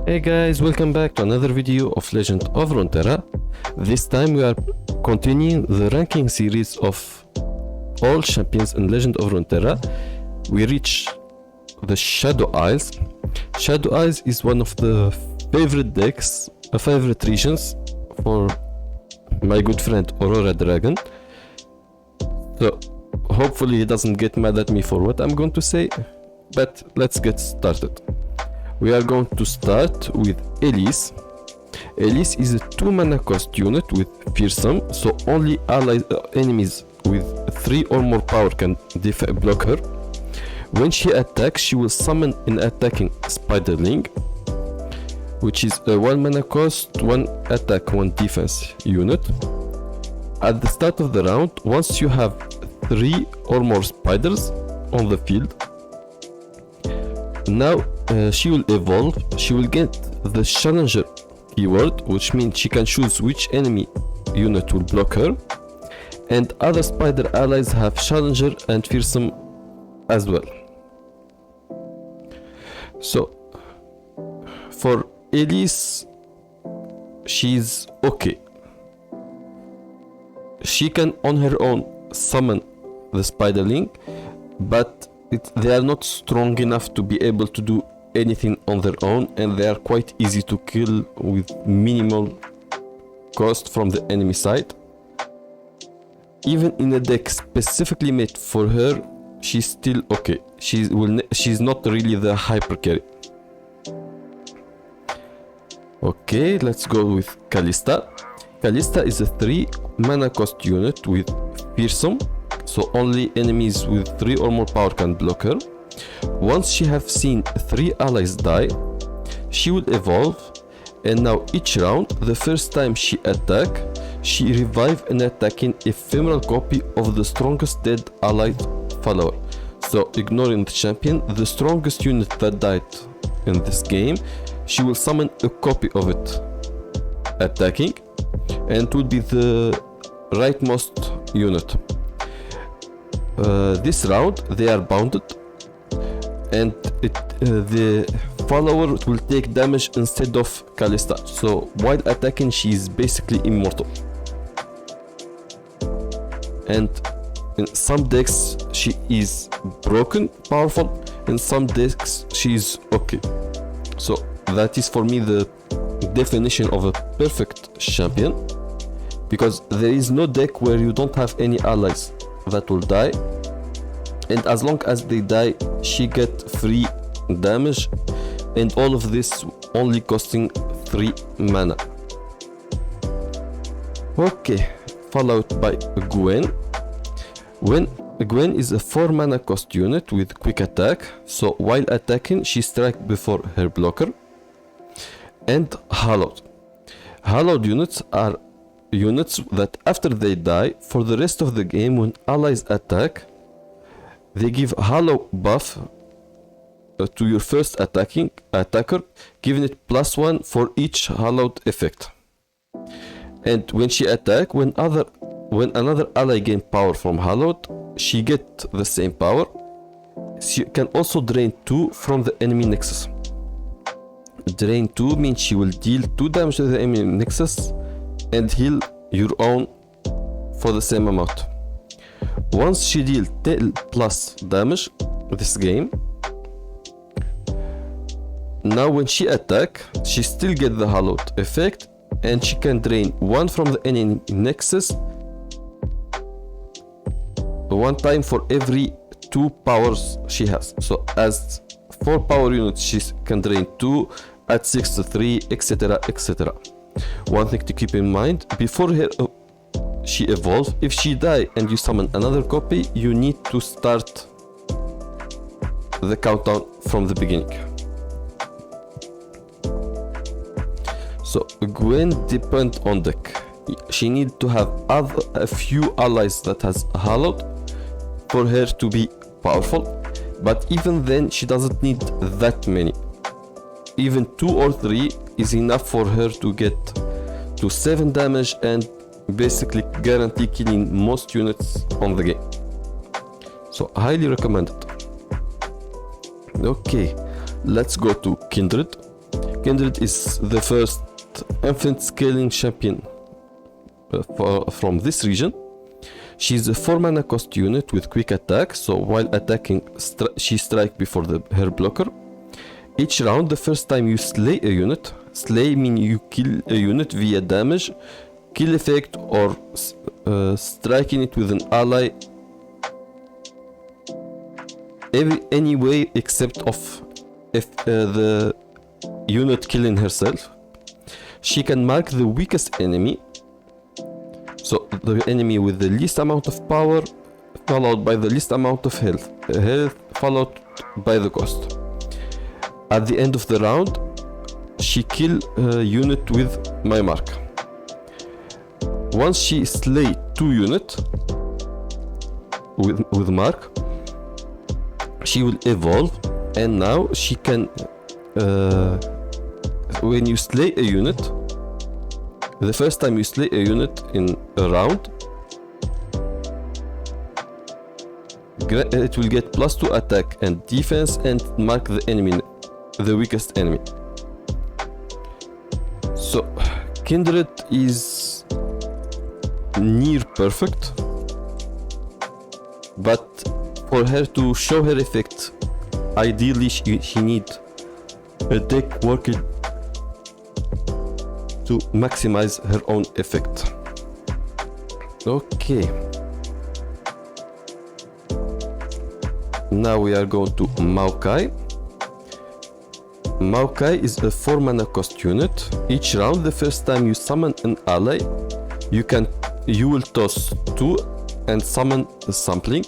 Hey guys, welcome back to another video of Legend of Runeterra. This time we are continuing the ranking series of all champions in Legend of Runeterra. We reach the Shadow Isles. Shadow Isles is one of the favorite decks, favorite regions for my good friend Aurora Dragon. So hopefully he doesn't get mad at me for what I'm going to say, but let's get started. We are going to start with Iisles. Iisles is a 2 mana cost unit with fearsome, so only allies enemies with 3 or more power can block her. When she attacks, she will summon an attacking Spiderling, which is a 1 mana cost, 1 attack, 1 defense unit. At the start of the round, once you have 3 or more spiders on the field, now she will evolve. She will get the challenger keyword, which means she can choose which enemy unit will block her, and other spider allies have challenger and fearsome as well. So for Iisles, she's okay. She can on her own summon the Spiderling, but they are not strong enough to be able to do anything on their own, and they are quite easy to kill with minimal cost from the enemy side. Even in a deck specifically made for her, she's still okay. She's not really the hyper carry. Okay, let's go with Kalista. Kalista is a 3 mana cost unit with fearsome, so only enemies with 3 or more power can block her. Once she have seen 3 allies die, she will evolve, and now each round, the first time she attack, she revive an attacking ephemeral copy of the strongest dead allied follower. So ignoring the champion, the strongest unit that died in this game, she will summon a copy of it attacking, and it will be the rightmost unit. This round they are bounded, and the follower will take damage instead of Kalista, so while attacking she is basically immortal. And in some decks she is broken powerful, in some decks she is okay. So that is for me the definition of a perfect champion, because there is no deck where you don't have any allies that will die, and as long as they die she get free damage, and all of this only costing 3 mana. Okay, followed by Gwen. Gwen is a 4 mana cost unit with quick attack, so while attacking she strikes before her blocker. And Hallowed. Hallowed units are units that after they die, for the rest of the game when allies attack, they give Hallow buff to your first attacker, giving it +1 for each Hallowed effect. And when she attack, when another ally gain power from Hallowed, she get the same power. She can also drain 2 from the enemy nexus. Drain 2 means she will deal 2 damage to the enemy nexus and heal your own for the same amount. Once she deals 10 plus damage this game, now when she attack, she still get the Hallowed effect, and she can drain 1 from the enemy nexus 1 time for every 2 powers she has. So as 4 power units she can drain 2, at 6 to 3, etc, etc. One thing to keep in mind, before she evolves, if she die and you summon another copy, you need to start the countdown from the beginning. So Gwen depends on deck. She needs to have a few allies that has Hallowed for her to be powerful, but even then she doesn't need that many. Even 2 or 3 is enough for her to get to 7 damage and basically guarantee killing most units on the game. So highly recommended. Okay, let's go to Kindred. Kindred is the first infinite scaling champion from this region. She's a 4 mana cost unit with quick attack, so while attacking she strikes before her blocker. Each round, the first time you slay a unit, slay means you kill a unit via damage, kill effect, or striking it with an ally any way except if the unit killing herself. She can mark the weakest enemy, so the enemy with the least amount of power, followed by the least amount of health, followed by the cost. At the end of the round, she kill a unit with my mark. Once she slay 2 units with mark, she will evolve, and now she can when you slay a unit, the first time you slay a unit in a round, it will get +2 attack and defense and mark the enemy, the weakest enemy. So Kindred is near perfect, but for her to show her effect, ideally she need a deck working to maximize her own effect. Okay. Now we are going to Maokai. Maokai is a 4 mana cost unit. Each round, the first time you summon an ally, you will toss 2 and summon a sampling.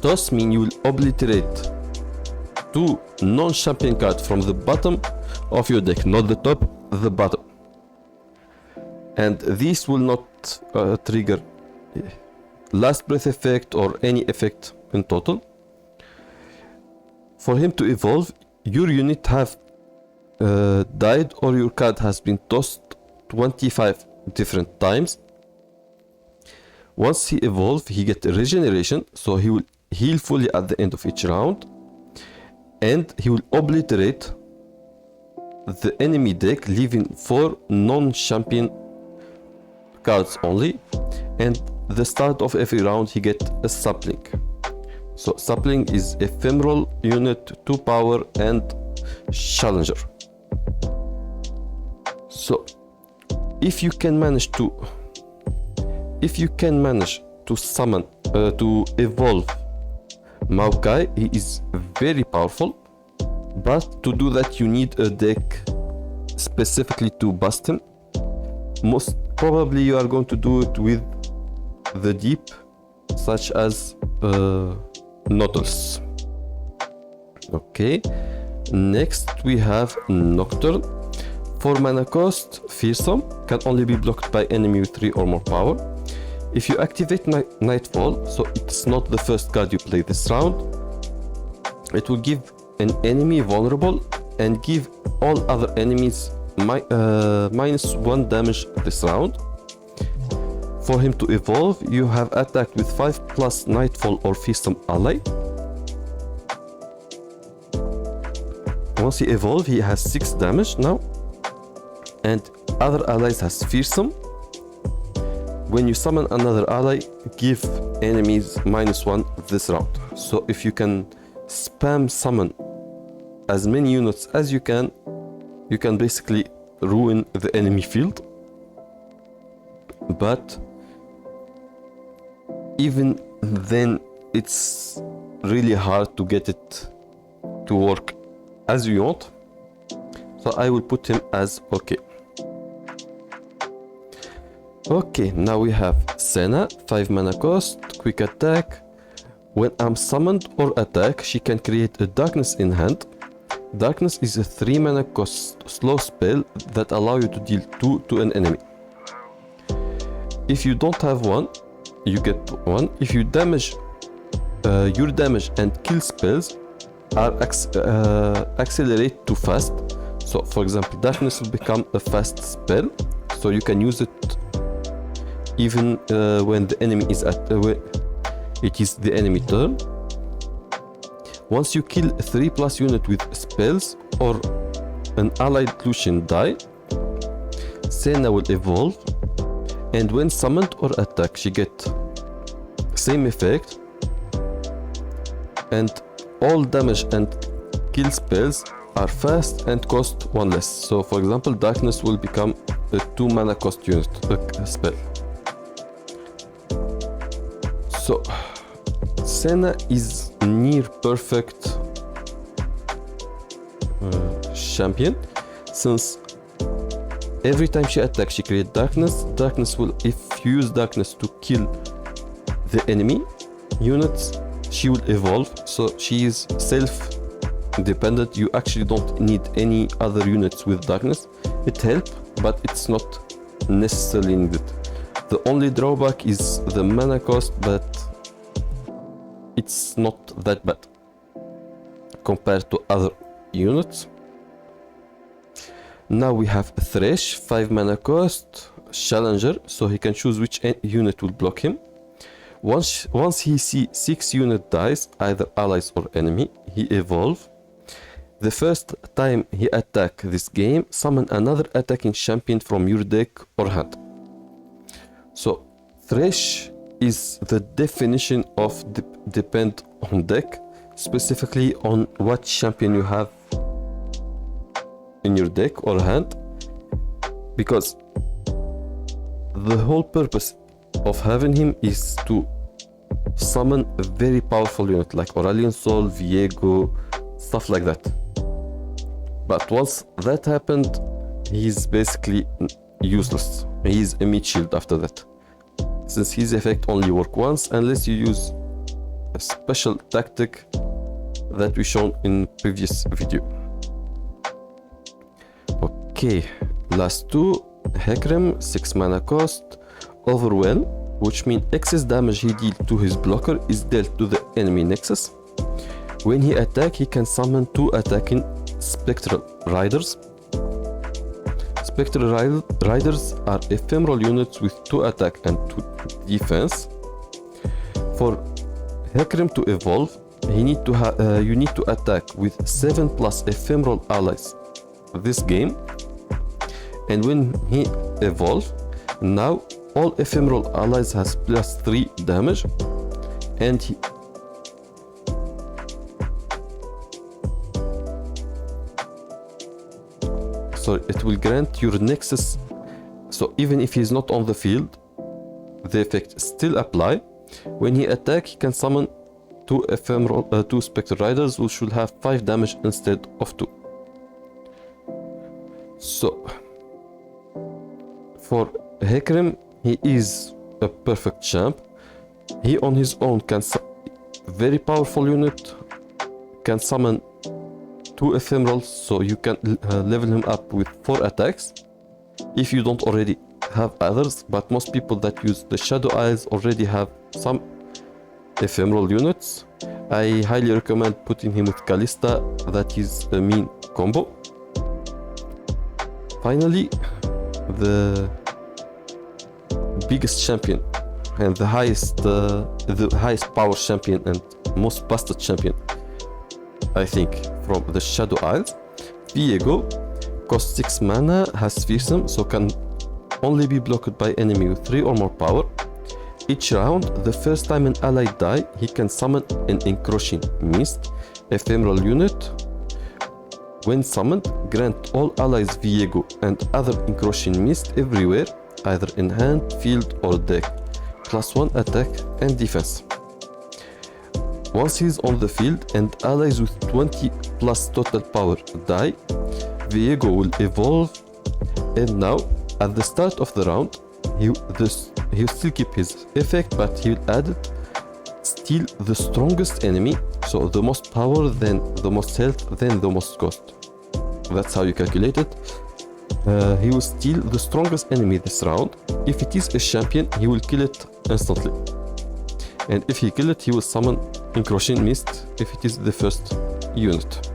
Toss means you will obliterate 2 non-champion cards from the bottom of your deck, not the top, the bottom. And this will not trigger last breath effect or any effect in total. For him to evolve, your unit have died or your card has been tossed 25 different times. Once he evolves, he gets a regeneration, so he will heal fully at the end of each round, and he will obliterate the enemy deck, leaving 4 non-champion cards only, and the start of every round he gets a sapling. So sapling is ephemeral unit, 2 power and challenger. So if you can manage to summon to evolve Maokai, he is very powerful, but to do that you need a deck specifically to bust him. Most probably you are going to do it with the deep, such as Nautilus. Okay, next we have Nocturne. 4 mana cost, fearsome, can only be blocked by enemy with 3 or more power. If you activate Nightfall, so it's not the first card you play this round, it will give an enemy vulnerable and give all other enemies -1 damage this round. For him to evolve, you have attacked with 5+ Nightfall or fearsome ally. Once he evolves, he has 6 damage now, and other allies has fearsome. When you summon another ally, give enemies -1 this round. So if you can spam summon as many units as you can basically ruin the enemy field. But even then, it's really hard to get it to work as you want. So I will put him as okay. Okay, now we have Senna, 5 mana cost, quick attack. When I'm summoned or attack, she can create a darkness in hand. Darkness is a 3 mana cost slow spell that allow you to deal 2 to an enemy. If you don't have one, you get 1. If you damage, your damage and kill spells are accelerate too fast. So for example, darkness will become a fast spell, so you can use it even when the enemy is it is the enemy turn. Once you kill 3+ unit with spells or an allied Lucian die, Senna will evolve, and when summoned or attacked, she get same effect, and all damage and kill spells are fast and cost 1 less. So for example, Darkness will become a 2 mana cost unit spell. So Senna is near perfect champion, since every time she attacks she creates darkness. Darkness will, if you use darkness to kill the enemy units, she will evolve, so she is self-dependent. You actually don't need any other units with darkness. It helps, but it's not necessarily needed. The only drawback is the mana cost, but it's not that bad compared to other units. Now we have Thresh, 5 mana cost, Challenger, so he can choose which unit will block him. Once he sees 6 unit dies, either allies or enemy, he evolve. The first time he attack this game, summon another attacking champion from your deck or hand. So Thresh is the definition of depend on deck, specifically on what champion you have in your deck or hand, because the whole purpose of having him is to summon a very powerful unit like Aurelian Soul, Viego, stuff like that. But once that happened, he's basically useless. He's a meat shield after that, since his effect only work once unless you use a special tactic that we shown in previous video. Okay, last two, Hecarim, 6 mana cost, Overwhelm, which means excess damage he deals to his blocker is dealt to the enemy nexus. When he attacks, he can summon 2 attacking Spectral Riders. Spectral Riders are ephemeral units with 2 attack and 2 defense. For Hecarim to evolve, you need to attack with 7 plus ephemeral allies this game, and when he evolves, now all ephemeral allies has plus 3 damage, and it will grant your nexus. So even if he's not on the field, the effect still apply. When he attack, he can summon 2 Spectre Riders, which will have 5 damage instead of 2. So for Hecarim, he is a perfect champ. He on his own can very powerful unit, can summon 2 ephemerals, so you can level him up with 4 attacks if you don't already have others, but most people that use the Shadow Iisles already have some ephemeral units. I highly recommend putting him with Callista. That is a mean combo. Finally, the biggest champion and the highest power champion and most busted champion, I think, from the Shadow Iisles, Viego, costs 6 mana, has fearsome, so can only be blocked by enemy with 3 or more power. Each round, the first time an ally die, he can summon an encroaching mist ephemeral unit. When summoned, grant all allies Viego and other encroaching mist everywhere, either in hand, field or deck, plus 1 attack and defense. Once he's on the field and allies with 20 plus total power die, Viego will evolve, and now at the start of the round, he'll still keep his effect, but he'll add it, steal the strongest enemy, so the most power, then the most health, then the most cost. That's how you calculate it. He will steal the strongest enemy this round. If it is a champion, he will kill it instantly. And if he kills it, he will summon Encroaching Mist if it is the first unit.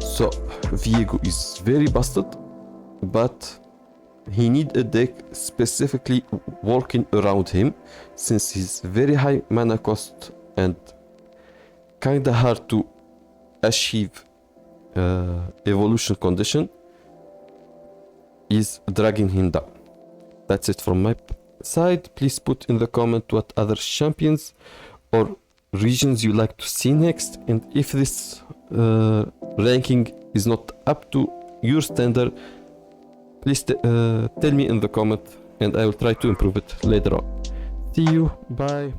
So Viego is very busted, but he needs a deck specifically working around him, since he's very high mana cost and kinda hard to achieve evolution condition is dragging him down. That's it from my side. Please put in the comment what other champions or regions you like to see next, and if this ranking is not up to your standard, please tell me in the comment and I will try to improve it later on. See you, bye.